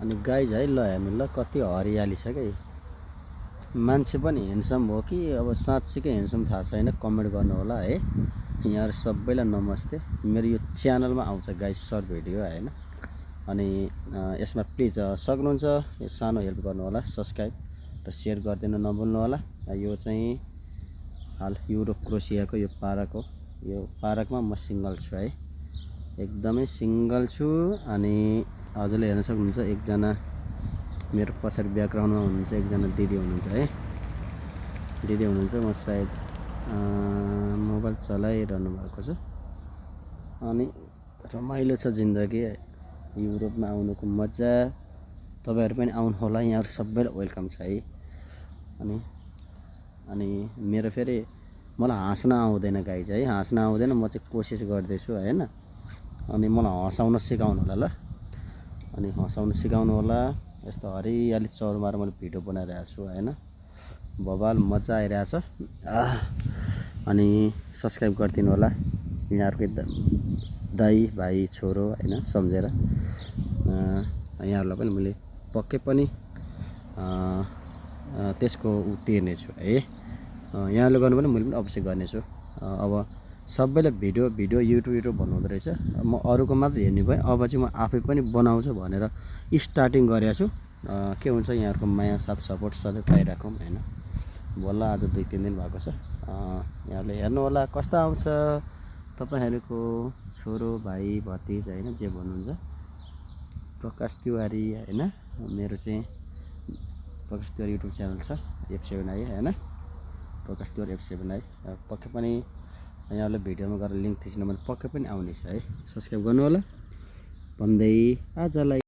अनि गाइज है ल हेर्नु ल कति हरियाली छ क्या। मान्छे पनि ह्यान्डसम हो कि अब साँच्चीकै ह्यान्डसम थाहा छैन, कमेन्ट गर्नु होला है। यहाँहरु सबैलाई नमस्ते। मेरो यो च्यानलमा आउँछ गाइज सर्ट भिडियो हैन। अनि यसमा प्लिज सक्नुहुन्छ यो सानो हेल्प गर्नु होला, सब्स्क्राइब र शेयर गरिदिनु नभुल्नु होला। यो चाहिँ हाल युरोप क्रोसियाको यो पार्क हो। यो पार्कमा म सिंगल छु है, एकदमै सिंगल छु। अनि हजुरले हेर्न सक्नुहुन्छ एकजना मेरो पछाडि ब्याकग्राउन्डमा हुनुहुन्छ एकजना दिदी हुनुहुन्छ है। दिदी हुनुहुन्छ, म सायद मोबाइल चलाइरहनु भएको छ। अनि रमाइलो छ जिन्दगी, युरोपमा आउनुको मजा। तपाईहरु पनि आउनु होला, यहाँहरु सबैलाई वेलकम छ है। अनि मेरो फेरि मलाई हाँस्न आउँदैन गाइज है, हाँस्न आउँदैन। म चाहिँ कोसिस गर्दैछु हैन। अनि मलाई हँसाउन सिकाउनु होला ल। अनि हँसाउन सिकाउनु होला। यस्तो हरियाली चौरमार मैले भिडियो बनाइरहेको छु हैन, बबाल मजा आइरहेछ। अनि सब्स्क्राइब गरिदिनु होला, यहाँहरुकै दाइ भाइ छोरो हैन सम्झेर। यहाँहरुलाई पनि मैले पक्कै पनि त्यसको तिर्ने छु है। यहाँले गर्नु पनि मैले पनि अवश्य गर्नेछु। अब सबैले भिडियो युट्युब भन्नुहुँदो रहेछ, म अरूको मात्र हेर्ने भए अब चाहिँ म आफै पनि बनाउँछु भनेर स्टार्टिङ गरेको छु। के हुन्छ यहाँहरुको माया साथ सपोर्ट सधैँ पाइराखौँ हैन। बल्ल आज 2-3 दिन भएको छ। यहाँले हेर्नु होला कस्तो आउँछ तपाईहरुको छोरो भाइ भतिज हैन, जे भन्नुहुन्छ। प्रकाश तिवारी हैन, मेरो चाहिँ प्रकाश तिवारी युट्युब च्यानल छ, F7i हैन। प्रकाश तिवारी F7i पक्कै पनि यहाँले भिडियोमा गएर लिंक थिच्नु भने पक्कै पनि आउनेछ है। सब्स्क्राइब गर्नु होला भन्दै आजलाई